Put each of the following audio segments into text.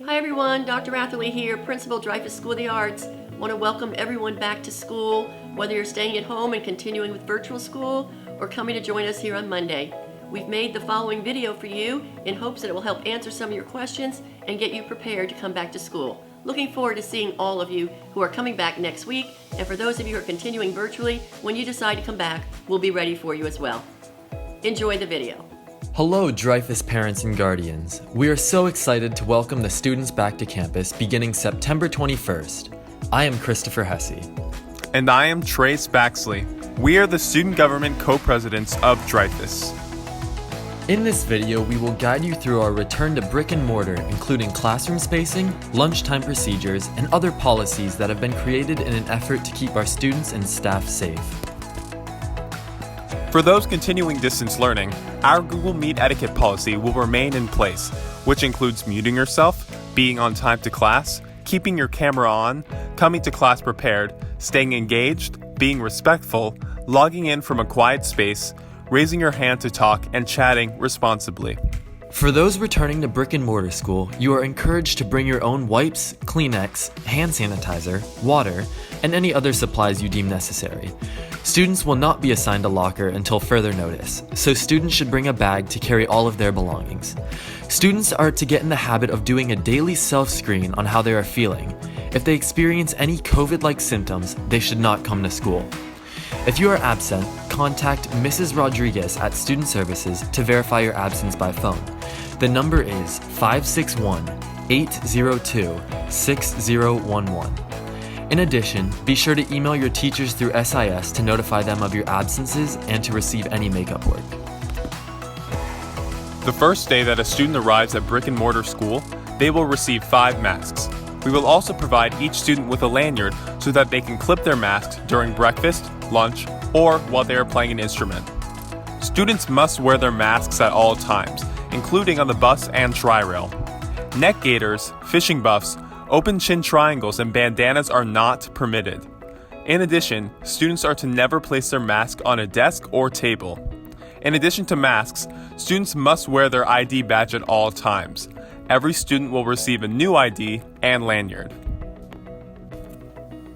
Hi everyone, Dr. Atherley here, Principal, Dreyfoos School of the Arts. Want to welcome everyone back to school, whether you're staying at home and continuing with virtual school or coming to join us here on Monday. We've made the following video for you in hopes that it will help answer some of your questions and get you prepared to come back to school. Looking forward to seeing all of you who are coming back next week, and for those of you who are continuing virtually, when you decide to come back, we'll be ready for you as well. Enjoy the video. Hello, Dreyfoos parents and guardians. We are so excited to welcome the students back to campus beginning September 21st. I am Christopher Hesse. And I am Trace Baxley. We are the student government co-presidents of Dreyfoos. In this video, we will guide you through our return to brick and mortar, including classroom spacing, lunchtime procedures, and other policies that have been created in an effort to keep our students and staff safe. For those continuing distance learning, our Google Meet etiquette policy will remain in place, which includes muting yourself, being on time to class, keeping your camera on, coming to class prepared, staying engaged, being respectful, logging in from a quiet space, raising your hand to talk, and chatting responsibly. For those returning to brick and mortar school, you are encouraged to bring your own wipes, Kleenex, hand sanitizer, water, and any other supplies you deem necessary. Students will not be assigned a locker until further notice, so students should bring a bag to carry all of their belongings. Students are to get in the habit of doing a daily self-screen on how they are feeling. If they experience any COVID-like symptoms, they should not come to school. If you are absent, contact Mrs. Rodriguez at Student Services to verify your absence by phone. The number is 561-802-6011. In addition, be sure to email your teachers through SIS to notify them of your absences and to receive any makeup work. The first day that a student arrives at brick and mortar school, they will receive 5 masks. We will also provide each student with a lanyard so that they can clip their masks during breakfast, lunch, or while they are playing an instrument. Students must wear their masks at all times, including on the bus and tri-rail. Neck gaiters, fishing buffs, open chin triangles, and bandanas are not permitted. In addition, students are to never place their mask on a desk or table. In addition to masks, students must wear their ID badge at all times. Every student will receive a new ID and lanyard.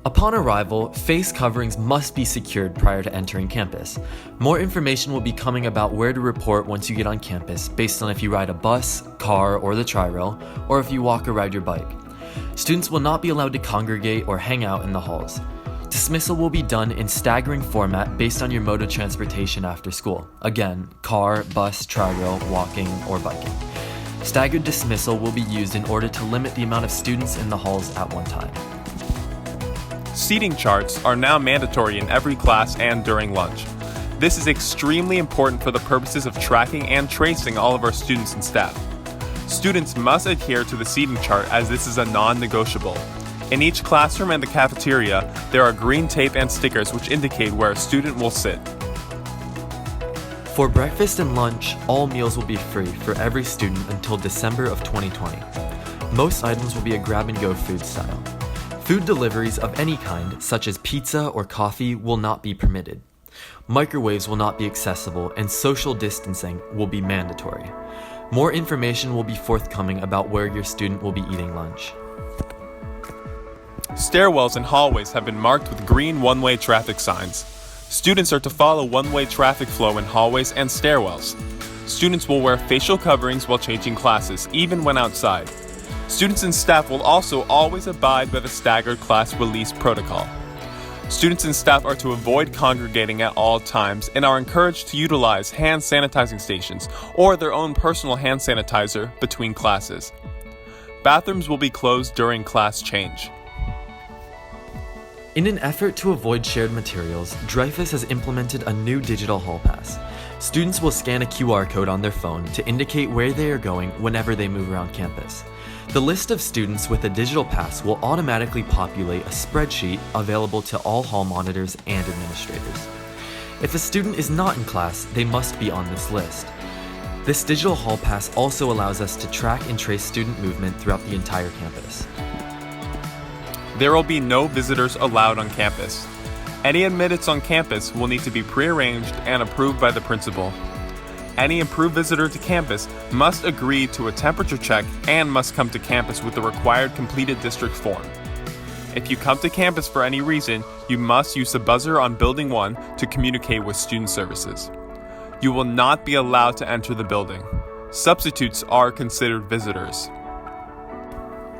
Upon arrival, face coverings must be secured prior to entering campus. More information will be coming about where to report once you get on campus based on if you ride a bus, car, or the tri-rail, or if you walk or ride your bike. Students will not be allowed to congregate or hang out in the halls. Dismissal will be done in staggering format based on your mode of transportation after school. Again, car, bus, tri-rail, walking, or biking. Staggered dismissal will be used in order to limit the amount of students in the halls at one time. Seating charts are now mandatory in every class and during lunch. This is extremely important for the purposes of tracking and tracing all of our students and staff. Students must adhere to the seating chart as this is a non-negotiable. In each classroom and the cafeteria, there are green tape and stickers which indicate where a student will sit. For breakfast and lunch, all meals will be free for every student until December of 2020. Most items will be a grab-and-go food style. Food deliveries of any kind, such as pizza or coffee, will not be permitted. Microwaves will not be accessible, and social distancing will be mandatory. More information will be forthcoming about where your student will be eating lunch. Stairwells and hallways have been marked with green one-way traffic signs. Students are to follow one-way traffic flow in hallways and stairwells. Students will wear facial coverings while changing classes, even when outside. Students and staff will also always abide by the staggered class release protocol. Students and staff are to avoid congregating at all times and are encouraged to utilize hand sanitizing stations or their own personal hand sanitizer between classes. Bathrooms will be closed during class change. In an effort to avoid shared materials, Dreyfoos has implemented a new digital hall pass. Students will scan a QR code on their phone to indicate where they are going whenever they move around campus. The list of students with a digital pass will automatically populate a spreadsheet available to all hall monitors and administrators. If a student is not in class, they must be on this list. This digital hall pass also allows us to track and trace student movement throughout the entire campus. There will be no visitors allowed on campus. Any admittance on campus will need to be prearranged and approved by the principal. Any approved visitor to campus must agree to a temperature check and must come to campus with the required completed district form. If you come to campus for any reason, you must use the buzzer on Building 1 to communicate with student services. You will not be allowed to enter the building. Substitutes are considered visitors.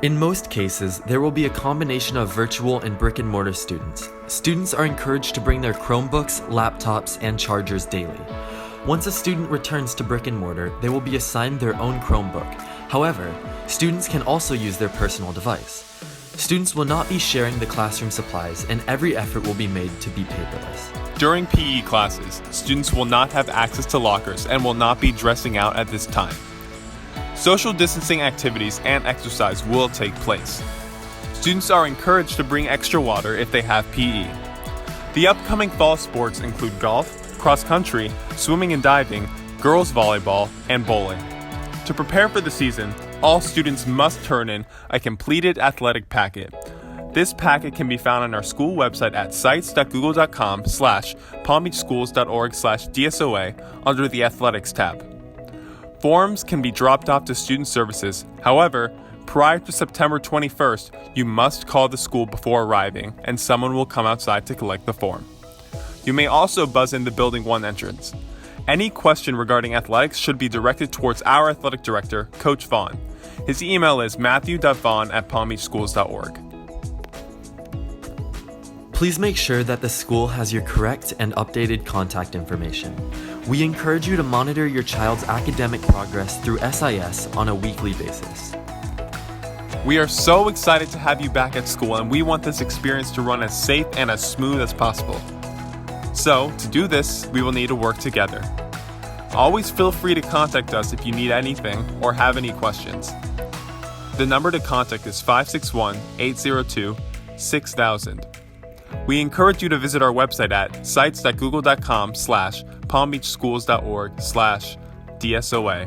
In most cases, there will be a combination of virtual and brick and mortar students. Students are encouraged to bring their Chromebooks, laptops, and chargers daily. Once a student returns to brick and mortar, they will be assigned their own Chromebook. However, students can also use their personal device. Students will not be sharing the classroom supplies, and every effort will be made to be paperless. During PE classes, students will not have access to lockers and will not be dressing out at this time. Social distancing activities and exercise will take place. Students are encouraged to bring extra water if they have PE. The upcoming fall sports include golf, cross country, swimming and diving, girls volleyball, and bowling. To prepare for the season, all students must turn in a completed athletic packet. This packet can be found on our school website at sites.google.com/palmbeachschools.org/DSOA under the Athletics tab. Forms can be dropped off to Student Services. However, prior to September 21st, you must call the school before arriving, and someone will come outside to collect the form. You may also buzz in the Building 1 entrance. Any question regarding athletics should be directed towards our athletic director, Coach Vaughn. His email is matthew.vaughn@palmbeachschools.org. Please make sure that the school has your correct and updated contact information. We encourage you to monitor your child's academic progress through SIS on a weekly basis. We are so excited to have you back at school, and we want this experience to run as safe and as smooth as possible. So, to do this, we will need to work together. Always feel free to contact us if you need anything or have any questions. The number to contact is 561-802-6000. We encourage you to visit our website at sites.google.com/palmbeachschools.org/DSOA.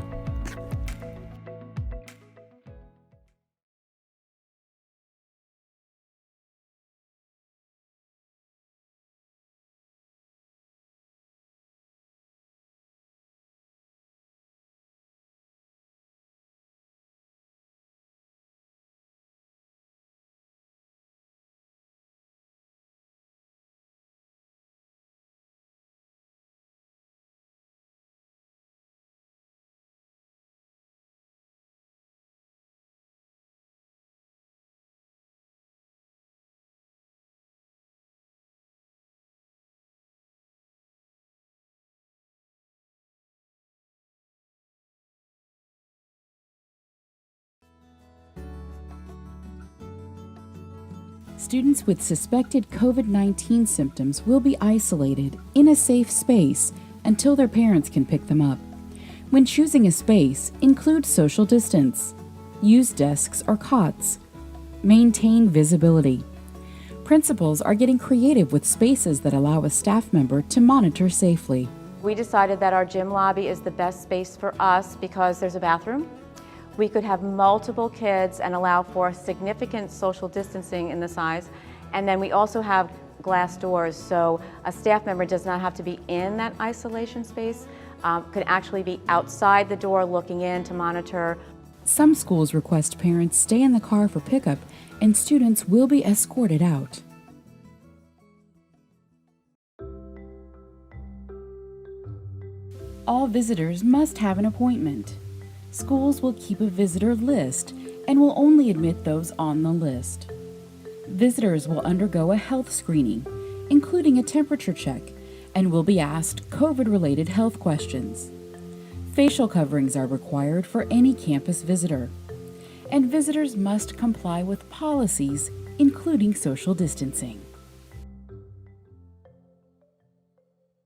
Students with suspected COVID-19 symptoms will be isolated in a safe space until their parents can pick them up. When choosing a space, include social distance. Use desks or cots. Maintain visibility. Principals are getting creative with spaces that allow a staff member to monitor safely. We decided that our gym lobby is the best space for us because there's a bathroom. We could have multiple kids and allow for significant social distancing in the size. And then we also have glass doors, so a staff member does not have to be in that isolation space, could actually be outside the door looking in to monitor. Some schools request parents stay in the car for pickup, and students will be escorted out. All visitors must have an appointment. Schools will keep a visitor list and will only admit those on the list. Visitors will undergo a health screening, including a temperature check, and will be asked COVID-related health questions. Facial coverings are required for any campus visitor, and visitors must comply with policies, including social distancing.